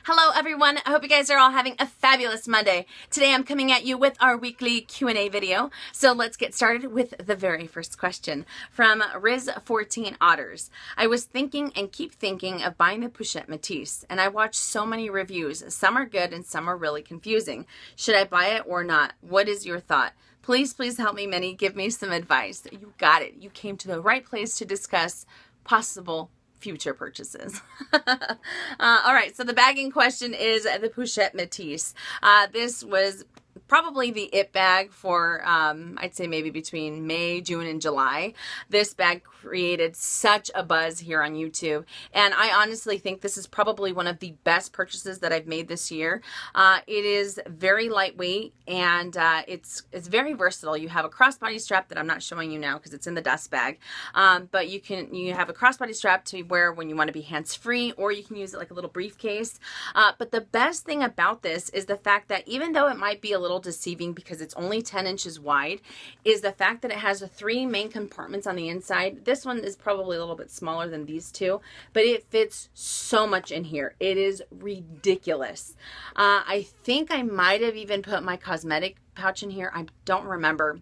Hello everyone, I hope you guys are all having a fabulous Monday. Today I'm coming at you with our weekly Q&A video. So let's get started with the very first question from Riz14 Otters. I was thinking and keep thinking of buying the Pushit Matis, and I watched so many reviews. Some are good and some are really confusing. Should I buy it or not? What is your thought? Please help me, Minnie. Give me some advice. You got it. You came to the right place to discuss possible future purchases. All right, so the bag in question is the Pochette Metis. This was probably the it bag for, I'd say maybe between May, June, and July. This bag created such a buzz here on YouTube, and I honestly think this is probably one of the best purchases that I've made this year. It is very lightweight, and it's very versatile. You have a crossbody strap that I'm not showing you now because it's in the dust bag, but you have a crossbody strap to wear when you want to be hands-free, or you can use it like a little briefcase. But the best thing about this is the fact that even though it might be a little deceiving because it's only 10 inches wide, is the fact that it has the 3 main compartments on the inside. This one is probably a little bit smaller than these two, but it fits so much in here. It is ridiculous. I think I might have even put my cosmetic pouch in here. I don't remember.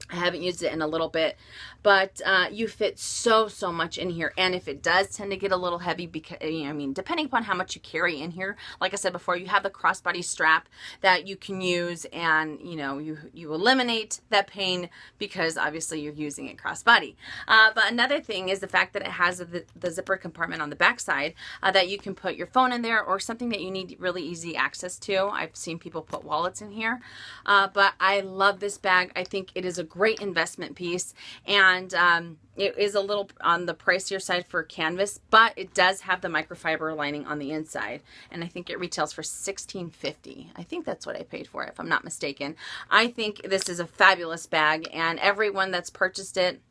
I haven't used it in a little bit, but you fit so much in here. And if it does tend to get a little heavy, because I mean, depending upon how much you carry in here, like I said before, you have the crossbody strap that you can use, and you eliminate that pain because obviously you're using it crossbody. But another thing is the fact that it has the zipper compartment on the back side that you can put your phone in there or something that you need really easy access to. I've seen people put wallets in here, but I love this bag. I think it is a great investment piece, and it is a little on the pricier side for canvas, but it does have the microfiber lining on the inside, and I think it retails for $16.50. I think that's what I paid for it, if I'm not mistaken. I think this is a fabulous bag, and everyone that's purchased it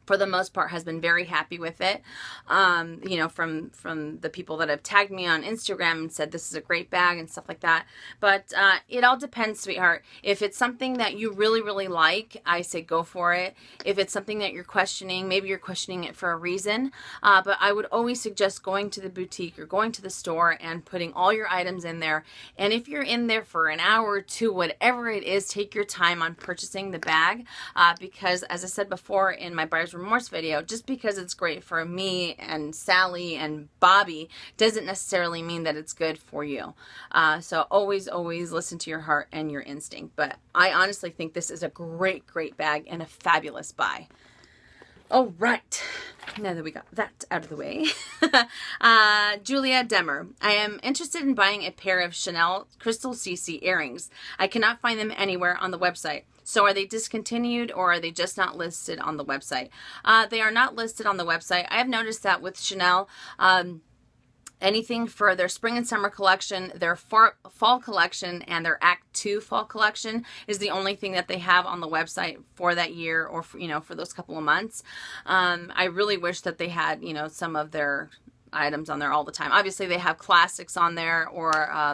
for the most part has been very happy with it. From the people that have tagged me on Instagram and said this is a great bag and stuff like that. But it all depends, sweetheart. If it's something that you really like, I say go for it. If it's something that you're questioning, maybe you're questioning it for a reason, but I would always suggest going to the boutique or going to the store and putting all your items in there. And if you're in there for an hour or two, whatever it is, take your time on purchasing the bag, because as I said before in my buyer's remorse video, just because it's great for me and Sally and Bobby doesn't necessarily mean that it's good for you. So always listen to your heart and your instinct. But I honestly think this is a great bag and a fabulous buy. All right, now that we got that out of the way, Julia Demmer. I am interested in buying a pair of Chanel Crystal CC earrings. I cannot find them anywhere on the website. So are they discontinued, or are they just not listed on the website? They are not listed on the website. I have noticed that with Chanel, anything for their spring and summer collection, their fall collection, and their Act 2 fall collection is the only thing that they have on the website for that year, or for those couple of months. I really wish that they had, some of their items on there all the time. Obviously they have classics on there, or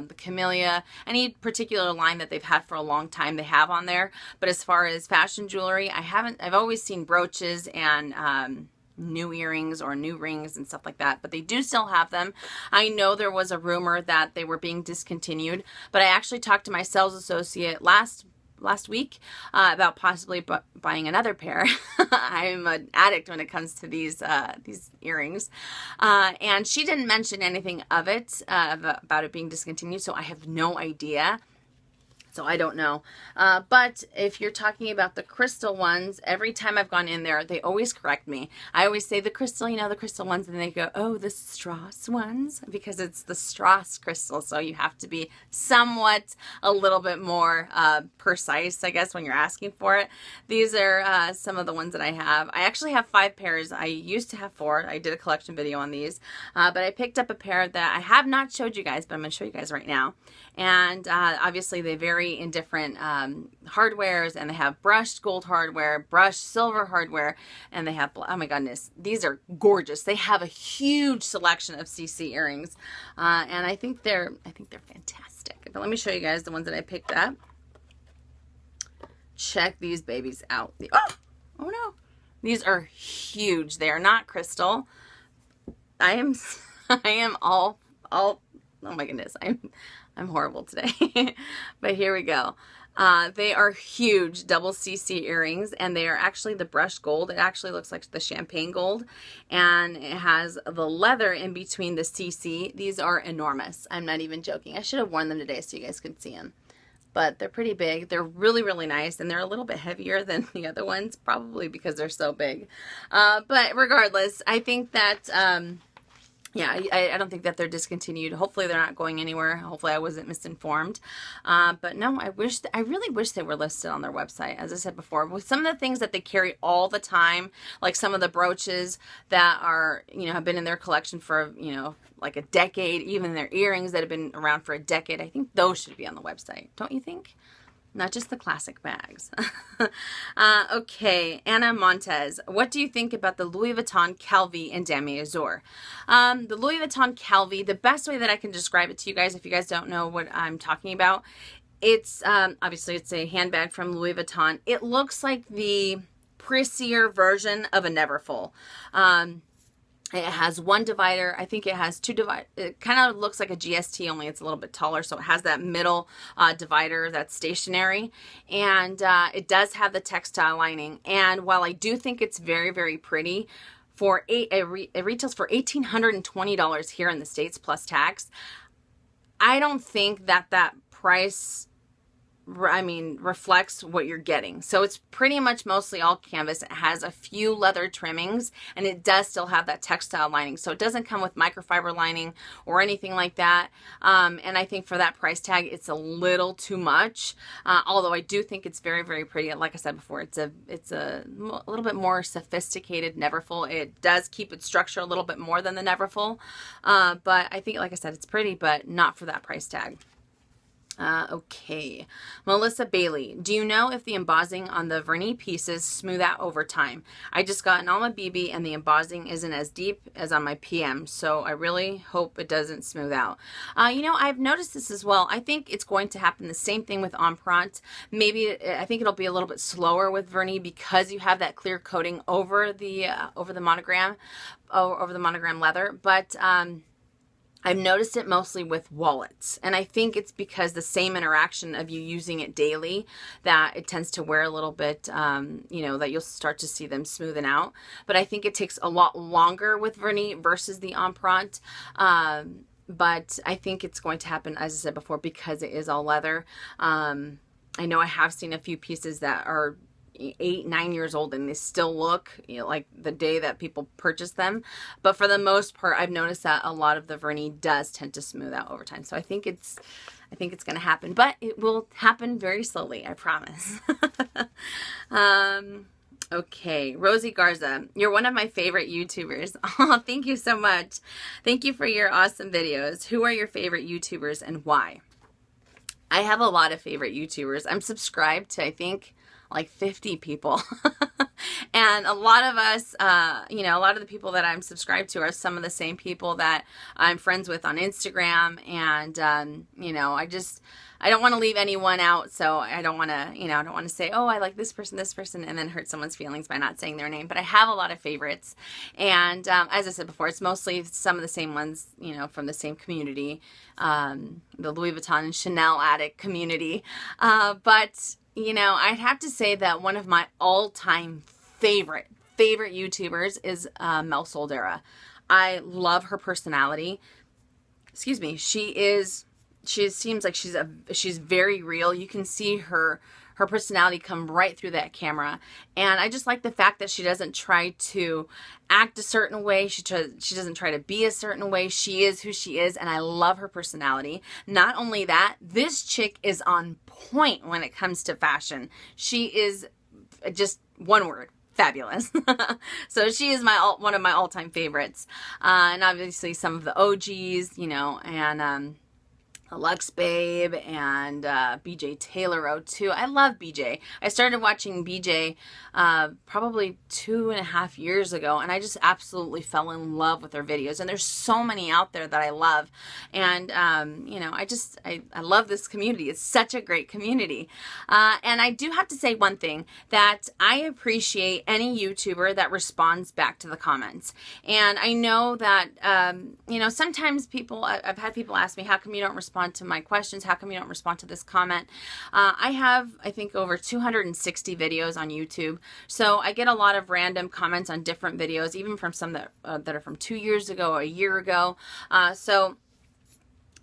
the Camellia, any particular line that they've had for a long time they have on there. But as far as fashion jewelry, I've always seen brooches and new earrings or new rings and stuff like that, but they do still have them. I know there was a rumor that they were being discontinued, but I actually talked to my sales associate last week about possibly buying another pair. I'm an addict when it comes to these earrings, and she didn't mention anything of it about it being discontinued, so I have no idea. So I don't know. But if you're talking about the crystal ones, every time I've gone in there, they always correct me. I always say the crystal, the crystal ones, and they go, oh, the Strass ones, because it's the Strass crystal. So you have to be somewhat a little bit more precise, I guess, when you're asking for it. These are some of the ones that I have. I actually have 5 pairs. I used to have 4. I did a collection video on these, but I picked up a pair that I have not showed you guys, but I'm going to show you guys right now. And obviously they vary in different hardwares, and they have brushed gold hardware, brushed silver hardware, and they have, oh my goodness, these are gorgeous. They have a huge selection of CC earrings, and I think they're fantastic. But let me show you guys the ones that I picked up. Check these babies out. Oh no, these are huge. They are not crystal. I am all Oh my goodness, I'm horrible today. But here we go. They are huge double CC earrings, and they are actually the brushed gold. It actually looks like the champagne gold, and it has the leather in between the CC. These are enormous. I'm not even joking. I should have worn them today so you guys could see them. But they're pretty big. They're really, really nice, and they're a little bit heavier than the other ones, probably because they're so big. But regardless, I think that, yeah, I don't think that they're discontinued. Hopefully they're not going anywhere. Hopefully I wasn't misinformed. But no, I really wish they were listed on their website. As I said before, with some of the things that they carry all the time, like some of the brooches that are, you know, have been in their collection for, you know, like a decade, even their earrings that have been around for a decade, I think those should be on the website. Don't you think? Not just the classic bags. Okay, Anna Montez. What do you think about the Louis Vuitton Calvi and Damier Azur? The Louis Vuitton Calvi, the best way that I can describe it to you guys, if you guys don't know what I'm talking about, it's obviously it's a handbag from Louis Vuitton. It looks like the pricier version of a Neverfull. It has one divider. I think it has two dividers. It kind of looks like a GST, only it's a little bit taller. So it has that middle divider that's stationary. And it does have the textile lining. And while I do think it's very, very pretty, for it retails for $1,820 here in the States plus tax. I don't think that that price, I mean, reflects what you're getting. So it's pretty much mostly all canvas. It has a few leather trimmings, and it does still have that textile lining. So it doesn't come with microfiber lining or anything like that. And I think for that price tag, it's a little too much. Although I do think it's very, very pretty. Like I said before, it's a little bit more sophisticated Neverfull. It does keep its structure a little bit more than the Neverfull. But I think, like I said, it's pretty, but not for that price tag. Okay. Melissa Bailey, do you know if the embossing on the Vernis pieces smooth out over time? I just got an Alma BB and the embossing isn't as deep as on my PM, so I really hope it doesn't smooth out. You know, I've noticed this as well. I think it's going to happen the same thing with Empreinte. Maybe, I think it'll be a little bit slower with Vernis because you have that clear coating over the monogram, over the monogram leather, but, I've noticed it mostly with wallets, and I think it's because the same interaction of you using it daily that it tends to wear a little bit, you know, that you'll start to see them smoothing out. But I think it takes a lot longer with Vernis versus the Empreinte. But I think it's going to happen, as I said before, because it is all leather. I know I have seen a few pieces that are 8-9 years old and they still look, you know, like the day that people purchase them. But for the most part, I've noticed that a lot of the Vernis does tend to smooth out over time. So I think it's going to happen, but it will happen very slowly, I promise. Okay, Rosie Garza, you're one of my favorite YouTubers. Oh, thank you so much. Thank you for your awesome videos. Who are your favorite YouTubers and why? I have a lot of favorite YouTubers. I'm subscribed to, I think, like 50 people. And a lot of us, you know, a lot of the people that I'm subscribed to are some of the same people that I'm friends with on Instagram. And, you know, I don't want to leave anyone out. So I don't want to, you know, I don't want to say, oh, I like this person, and then hurt someone's feelings by not saying their name. But I have a lot of favorites. And as I said before, it's mostly some of the same ones, you know, from the same community, the Louis Vuitton and Chanel addict community. But you know, I'd have to say that one of my all-time favorite YouTubers is Mel Soldera. I love her personality. Excuse me. She seems like she's very real. You can see her personality come right through that camera. And I just like the fact that she doesn't try to act a certain way. She doesn't try to be a certain way. She is who she is, and I love her personality. Not only that, this chick is on point when it comes to fashion. She is just one word, fabulous. So she is one of my all-time favorites. And obviously some of the OGs, you know, and Lux Babe and BJ Taylor O2. I love BJ. I started watching BJ probably 2.5 years ago, and I just absolutely fell in love with her videos. And there's so many out there that I love. And, you know, I love this community. It's such a great community. And I do have to say one thing, that I appreciate any YouTuber that responds back to the comments. And I know that, you know, sometimes I've had people ask me, how come you don't respond to my questions? How come you don't respond to this comment? I have, I think, over 260 videos on YouTube. So I get a lot of random comments on different videos, even from some that are from 2 years ago, a year ago. So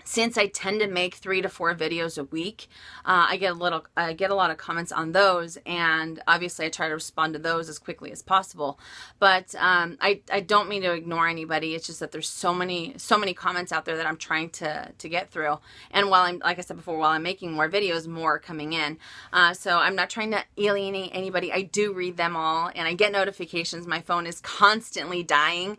since I tend to make 3 to 4 videos a week, I get a lot of comments on those, and obviously I try to respond to those as quickly as possible. But I don't mean to ignore anybody. It's just that there's so many comments out there that I'm trying to get through. And while I'm, like I said before, while I'm making more videos, more are coming in. So I'm not trying to alienate anybody. I do read them all, and I get notifications. My phone is constantly dying.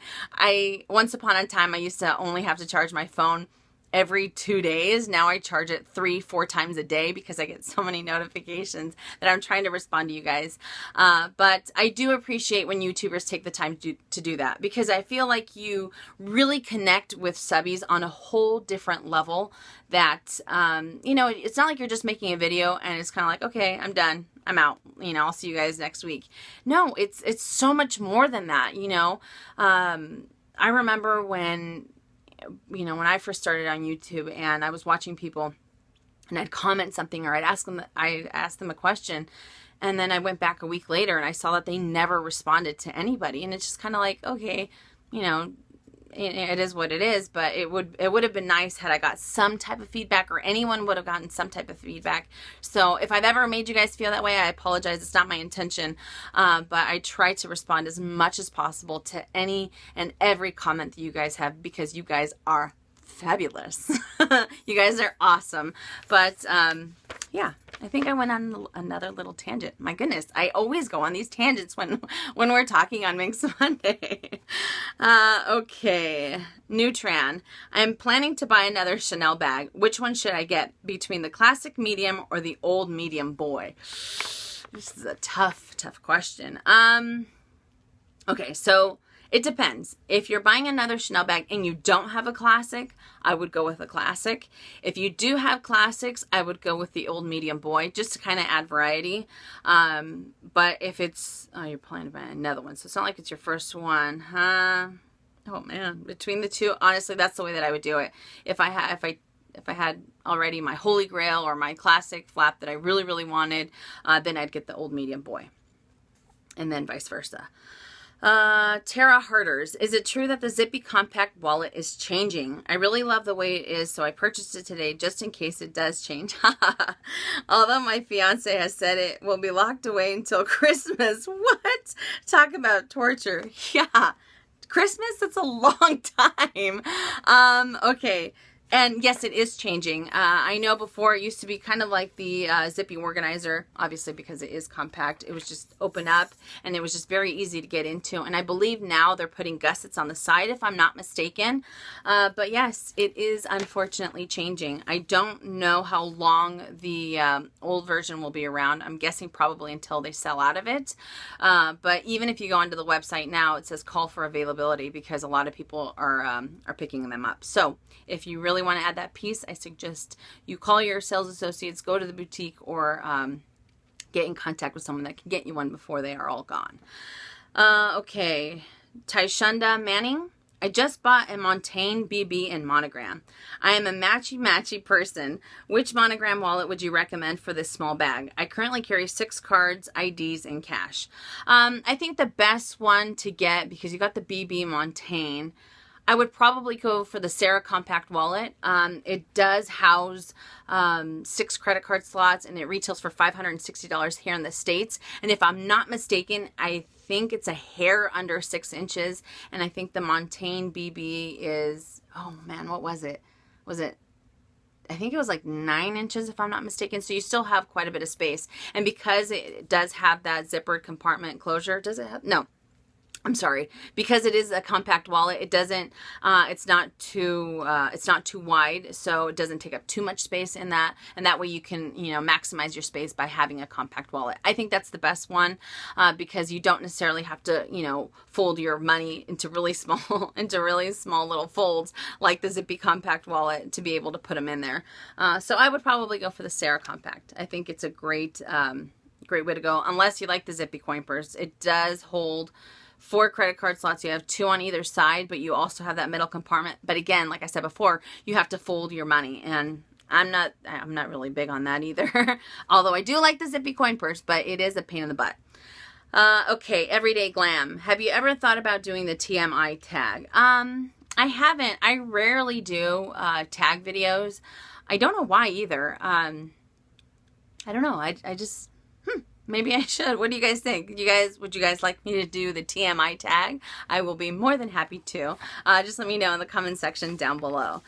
Once upon a time, I used to only have to charge my phone every 2 days. Now I charge it 3-4 times a day because I get so many notifications that I'm trying to respond to you guys. But I do appreciate when YouTubers take the time to do that, because I feel like you really connect with subbies on a whole different level that, you know, it's not like you're just making a video and it's kind of like, okay, I'm done, I'm out, you know, I'll see you guys next week. No, it's so much more than that, you know. I remember when I first started on YouTube and I was watching people and I'd comment something or I'd ask them a question, and then I went back a week later and I saw that they never responded to anybody, and it's just kind of like, okay, you know, it is what it is. But it would have been nice had I got some type of feedback, or anyone would have gotten some type of feedback. So if I've ever made you guys feel that way, I apologize. It's not my intention. But I try to respond as much as possible to any and every comment that you guys have, because you guys are fabulous. You guys are awesome. But yeah, I think I went on another little tangent. My goodness, I always go on these tangents when we're talking on Minks Monday. Okay, Nutran. I'm planning to buy another Chanel bag. Which one should I get between the classic medium or the old medium boy? This is a tough question. Okay, so it depends. If you're buying another Chanel bag and you don't have a classic, I would go with a classic. If you do have classics, I would go with the old medium boy, just to kind of add variety. But if it's, you're planning to buy another one, so it's not like it's your first one, huh? Oh man, between the two, honestly, that's the way that I would do it. If I had already my holy grail or my classic flap that I really, really wanted, then I'd get the old medium boy, and then vice versa. Tara Harders, is it true that the Zippy compact wallet is changing? I really love the way it is, so I purchased it today just in case it does change. Although my fiance has said it will be locked away until Christmas. What? Talk about torture. Yeah. Christmas? That's a long time. Okay. And yes, it is changing. I know before it used to be kind of like the Zippy organizer, obviously because it is compact. It was just open up and it was just very easy to get into. And I believe now they're putting gussets on the side, if I'm not mistaken. But yes, it is unfortunately changing. I don't know how long the old version will be around. I'm guessing probably until they sell out of it. But even if you go onto the website now, it says call for availability, because a lot of people are picking them up. So if you really want to add that piece, I suggest you call your sales associates, go to the boutique, or get in contact with someone that can get you one before they are all gone. Okay, Taishunda Manning. I just bought a Montaigne BB in Monogram. I am a matchy person. Which Monogram wallet would you recommend for this small bag? I currently carry 6 cards, IDs, and cash. I think the best one to get, because you got the BB Montaigne, I would probably go for the Sarah Compact Wallet. It does house 6 credit card slots, and it retails for $560 here in the States. And if I'm not mistaken, I think it's a hair under 6 inches. And I think the Montaigne BB is, oh man, what was it? I think it was like 9 inches, if I'm not mistaken. So you still have quite a bit of space. And because it does have that zippered compartment closure, does it have? No. I'm sorry, because it is a compact wallet, it doesn't, it's not too wide, so it doesn't take up too much space in that, and that way you can, you know, maximize your space by having a compact wallet. I think that's the best one, because you don't necessarily have to, you know, fold your money into really small, little folds like the Zippy compact wallet to be able to put them in there. So I would probably go for the Sarah compact. I think it's a great way to go, unless you like the Zippy coin purse. It does hold 4 credit card slots. You have 2 on either side, but you also have that middle compartment. But again, like I said before, you have to fold your money, and I'm not really big on that either. Although I do like the Zippy coin purse, but it is a pain in the butt. Okay, everyday glam. Have you ever thought about doing the TMI tag? I haven't. I rarely do tag videos. I don't know why either. I don't know. I just maybe I should. What do you guys think? Would you guys like me to do the TMI tag? I will be more than happy to. Just let me know in the comment section down below.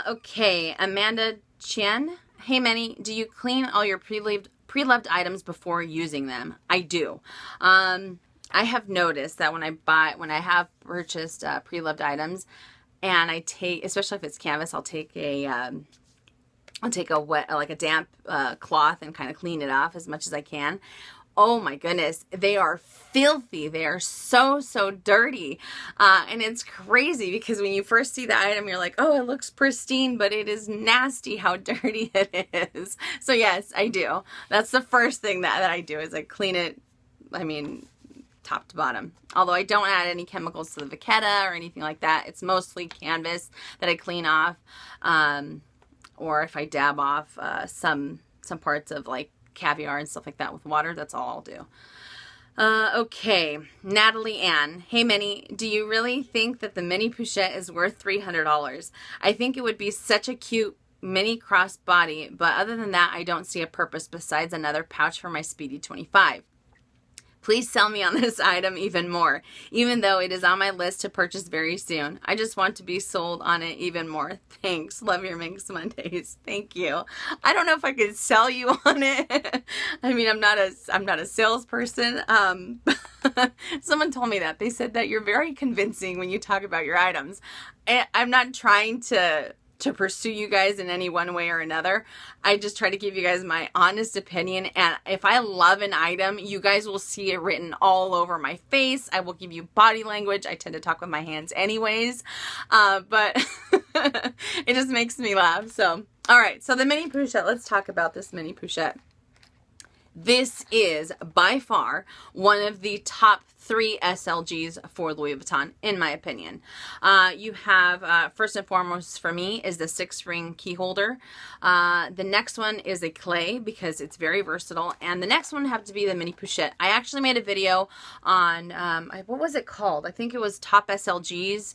Okay, Amanda Chen. Hey Manny, do you clean all your pre-loved items before using them? I do. I have noticed that when I have purchased pre-loved items, and I take, especially if it's canvas, I'll take a wet, like a damp cloth and kind of clean it off as much as I can. Oh my goodness, they are filthy. They are so dirty. And it's crazy because when you first see the item, you're like, oh, it looks pristine, but it is nasty how dirty it is. So yes, I do. That's the first thing that I do is I clean it, I mean, top to bottom. Although I don't add any chemicals to the vachetta or anything like that. It's mostly canvas that I clean off. Or if I dab off some parts of like caviar and stuff like that with water, that's all I'll do. Okay, Natalie Ann. Hey Minnie, do you really think that the mini Pushette is worth $300? I think it would be such a cute mini crossbody, but other than that, I don't see a purpose besides another pouch for my Speedy 25. Please sell me on this item even more, even though it is on my list to purchase very soon. I just want to be sold on it even more. Thanks. Love your Minks Mondays. Thank you. I don't know if I could sell you on it. I mean, I'm not a salesperson. Someone told me that. They said that you're very convincing when you talk about your items. I'm not trying to pursue you guys in any one way or another. I just try to give you guys my honest opinion, and if I love an item, you guys will see it written all over my face. I will give you body language. I tend to talk with my hands anyways, but it just makes me laugh. So, all right, so the mini Pushette, let's talk about this mini Pushette. This is by far one of the top 3 SLGs for Louis Vuitton, in my opinion. You have, first and foremost for me, is the 6-ring key holder. The next one is a clay because it's very versatile. And the next one have to be the mini Pushette. I actually made a video on, what was it called? I think it was top SLGs.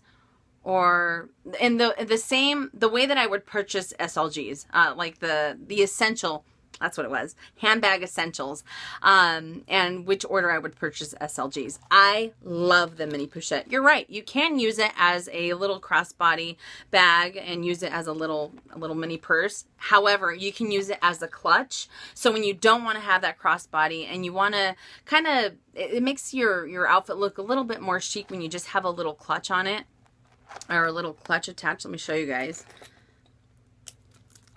Or in the way that I would purchase SLGs, like the essential, that's what it was, handbag essentials, and which order I would purchase SLGs. I love the mini Pushette. You're right, you can use it as a little crossbody bag and use it as a little mini purse. However, you can use it as a clutch. So when you don't want to have that crossbody and you want to kind of, it makes your outfit look a little bit more chic when you just have a little clutch on it, or a little clutch attached. Let me show you guys.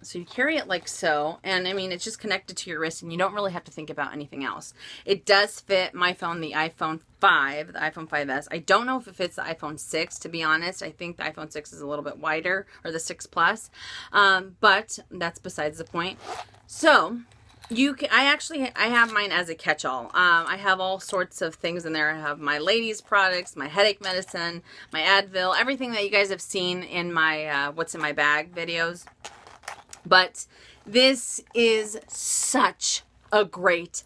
So you carry it like so, and I mean, it's just connected to your wrist and you don't really have to think about anything else. It does fit my phone, the iPhone 5, the iPhone 5S. I don't know if it fits the iPhone 6, to be honest. I think the iPhone 6 is a little bit wider, or the 6 Plus, but that's besides the point. So I have mine as a catch-all. I have all sorts of things in there. I have my ladies products, my headache medicine, my Advil, everything that you guys have seen in my what's in my bag videos. But this is such a great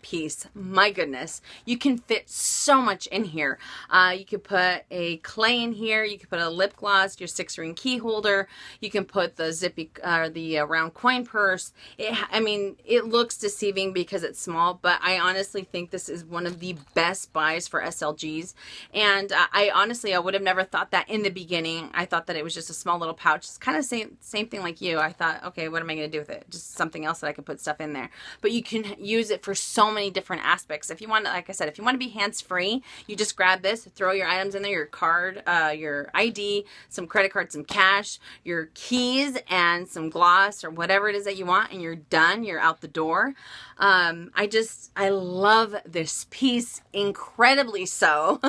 piece. My goodness, you can fit so much in here. You could put a clay in here, you could put a lip gloss, your 6-ring key holder, you can put the Zippy the round coin purse. I mean, it looks deceiving because it's small, but I honestly think this is one of the best buys for SLGs. And I would have never thought that in the beginning. I thought that it was just a small little pouch. It's kind of same thing like you. I thought, okay, what am I going to do with it? Just something else that I could put stuff in there. But you can use it for so many different aspects. If you want to, like I said, if you want to be hands-free, you just grab this, throw your items in there, your card, your ID, some credit card, some cash, your keys, and some gloss or whatever it is that you want, and you're done. You're out the door. I love this piece, incredibly so.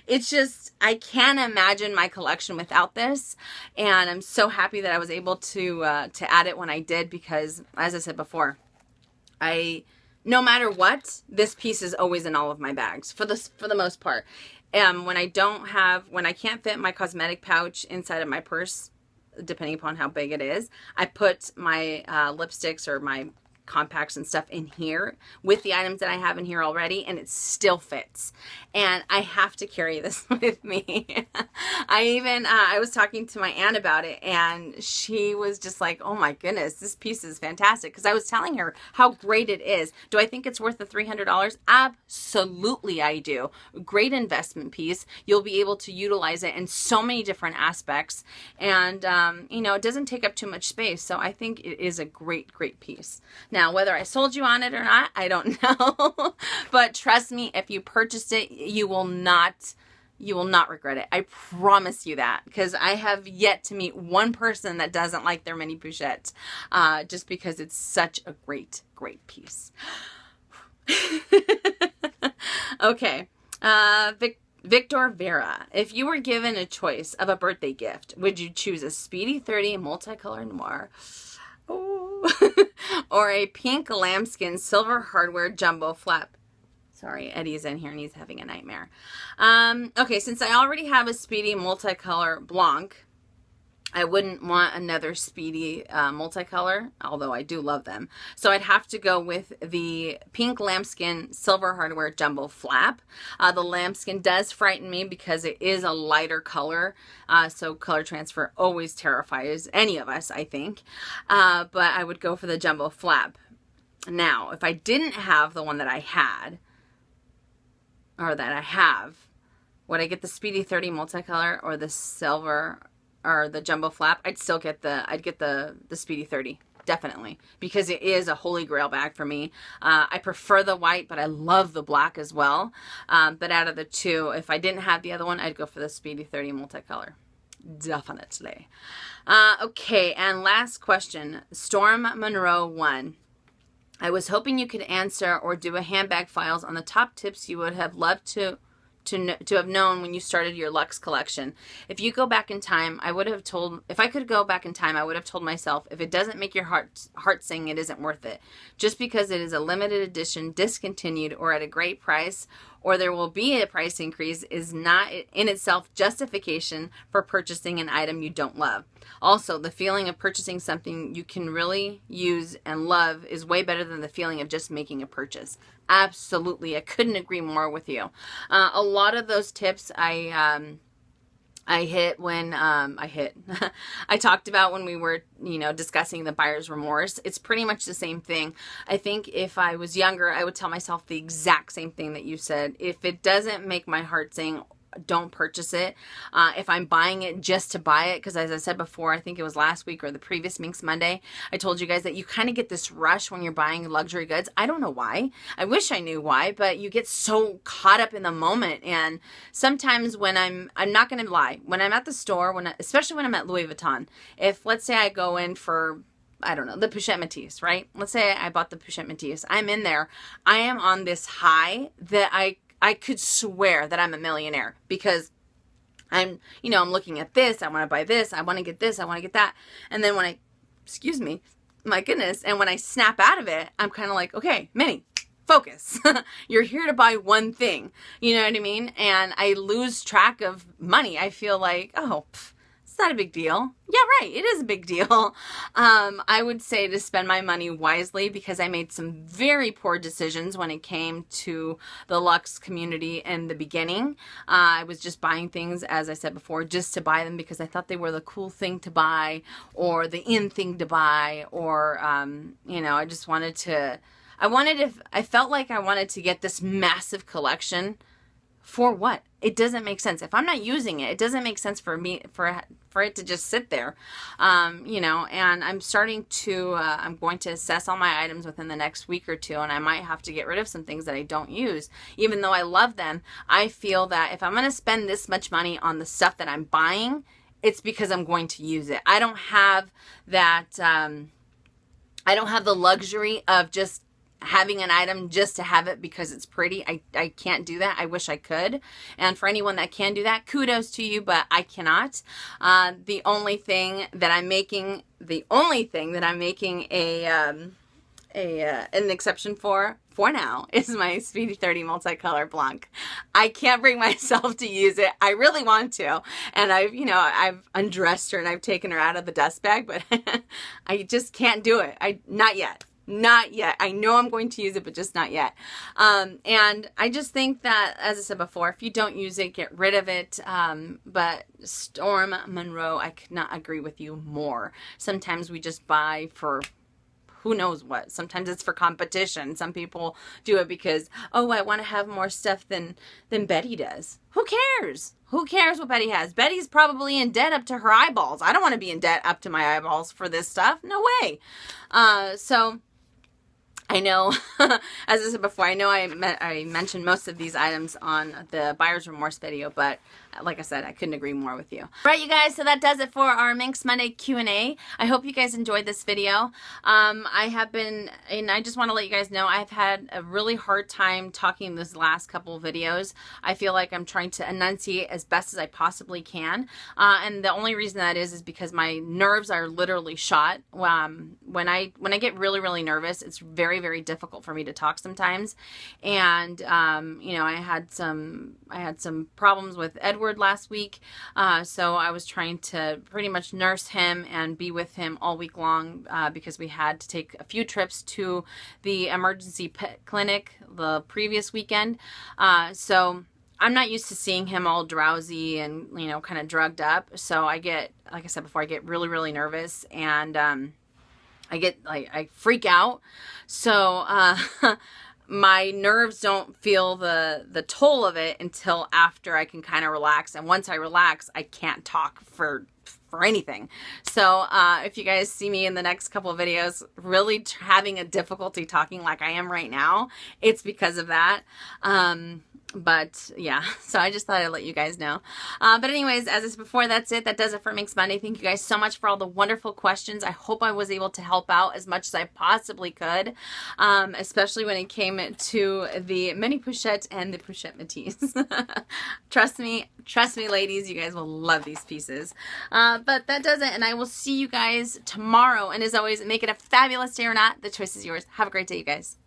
It's just, I can't imagine my collection without this, and I'm so happy that I was able to add it when I did, because as I said before, no matter what, this piece is always in all of my bags for the most part. When I can't fit my cosmetic pouch inside of my purse, depending upon how big it is, I put my lipsticks or my compacts and stuff in here with the items that I have in here already, and it still fits. And I have to carry this with me. I was talking to my aunt about it, and she was just like, oh my goodness, this piece is fantastic. Because I was telling her how great it is. Do I think it's worth the $300? Absolutely I do. Great investment piece. You'll be able to utilize it in so many different aspects, and it doesn't take up too much space. So I think it is a great piece. Now, whether I sold you on it or not, I don't know. But trust me, if you purchased it, you will not regret it. I promise you that, because I have yet to meet one person that doesn't like their mini Puchette, just because it's such a great piece. Okay. Victor Vera, if you were given a choice of a birthday gift, would you choose a Speedy 30 multicolor noir? Oh. Or a pink lambskin silver hardware jumbo flap? Sorry, Eddie's in here and he's having a nightmare. Okay, since I already have a Speedy multicolor Blanc, I wouldn't want another Speedy multicolor, although I do love them. So I'd have to go with the pink lambskin silver hardware jumbo flap. The lambskin does frighten me because it is a lighter color. So color transfer always terrifies any of us, I think. But I would go for the jumbo flap. Now, if I didn't have the one that I had, or that I have, would I get the Speedy 30 multicolor or the silver or the jumbo flap? I'd get the Speedy 30, definitely, because it is a holy grail bag for me. I prefer the white, but I love the black as well. But out of the two, if I didn't have the other one, I'd go for the Speedy 30 multicolor. Definitely. Okay, and last question. Storm Monroe 1. I was hoping you could answer or do a handbag files on the top tips you would have loved to have known when you started your Luxe collection. If you go back in time, if I could go back in time, I would have told myself, if it doesn't make your heart sing, it isn't worth it. Just because it is a limited edition, discontinued, or at a great price, or there will be a price increase, is not in itself justification for purchasing an item you don't love. Also, the feeling of purchasing something you can really use and love is way better than the feeling of just making a purchase. Absolutely. I couldn't agree more with you. A lot of those tips I hit when I talked about when we were, discussing the buyer's remorse. It's pretty much the same thing. I think if I was younger, I would tell myself the exact same thing that you said. If it doesn't make my heart sing, don't purchase it. If I'm buying it just to buy it, because as I said before, I think it was last week or the previous Minks Monday, I told you guys that you kind of get this rush when you're buying luxury goods. I don't know why. I wish I knew why, but you get so caught up in the moment. And sometimes when I'm not going to lie, when I'm at the store, especially when I'm at Louis Vuitton, if let's say I go in for, I don't know, the Pushit Matis, right? Let's say I bought the Pushit Matis. I'm in there. I am on this high that I could swear that I'm a millionaire, because I'm looking at this. I want to buy this. I want to get this. I want to get that. And then when my goodness. And when I snap out of it, I'm kind of like, okay, Minnie, focus. You're here to buy one thing. You know what I mean? And I lose track of money. I feel like, oh, it's not a big deal. Yeah, right. It is a big deal. I would say to spend my money wisely, because I made some very poor decisions when it came to the Luxe community in the beginning. I was just buying things, as I said before, just to buy them because I thought they were the cool thing to buy or the in thing to buy, or, I just wanted to, I felt like I wanted to get this massive collection. For what? It doesn't make sense. If I'm not using it, it doesn't make sense for me for for it to just sit there, you know, and I'm starting to, I'm going to assess all my items within the next week or two, and I might have to get rid of some things that I don't use. Even though I love them, I feel that if I'm going to spend this much money on the stuff that I'm buying, it's because I'm going to use it. I don't have that, I don't have the luxury of just having an item just to have it because it's pretty. I can't do that. I wish I could. And for anyone that can do that, kudos to you, but I cannot. The only thing that I'm making an exception for now is my Speedy 30 multicolor Blanc. I can't bring myself to use it. I really want to. And I've undressed her and I've taken her out of the dust bag, but I just can't do it. Not yet. Not yet. I know I'm going to use it, but just not yet. And I just think that, as I said before, if you don't use it, get rid of it. But Storm Monroe, I could not agree with you more. Sometimes we just buy for who knows what. Sometimes it's for competition. Some people do it because, oh, I want to have more stuff than Betty does. Who cares? Who cares what Betty has? Betty's probably in debt up to her eyeballs. I don't want to be in debt up to my eyeballs for this stuff. No way. So I know, as I said before, I know I mentioned most of these items on the Buyer's Remorse video, but like I said, I couldn't agree more with you. All right, you guys, so that does it for our Minks Monday Q&A. I hope you guys enjoyed this video. I have been, and I just want to let you guys know, I've had a really hard time talking this last couple of videos. I feel like I'm trying to enunciate as best as I possibly can. And the only reason that is because my nerves are literally shot. When I get really, really nervous, it's very, very difficult for me to talk sometimes. And, you know, I had some problems with Edward last week, so I was trying to pretty much nurse him and be with him all week long because we had to take a few trips to the emergency pet clinic the previous weekend. So I'm not used to seeing him all drowsy and, you know, kind of drugged up. So I get, like I said before, I get really, really nervous, and I freak out. So my nerves don't feel the toll of it until after I can kind of relax. And once I relax, I can't talk for anything. So if you guys see me in the next couple of videos really having a difficulty talking like I am right now, it's because of that. But yeah, so I just thought I'd let you guys know. But anyways, as I said before, that's it. That does it for Minks Monday. Thank you guys so much for all the wonderful questions. I hope I was able to help out as much as I possibly could, especially when it came to the mini Pochette and the Pushit Matis. Trust me, ladies, you guys will love these pieces. But that does it, and I will see you guys tomorrow. And as always, make it a fabulous day or not. The choice is yours. Have a great day, you guys.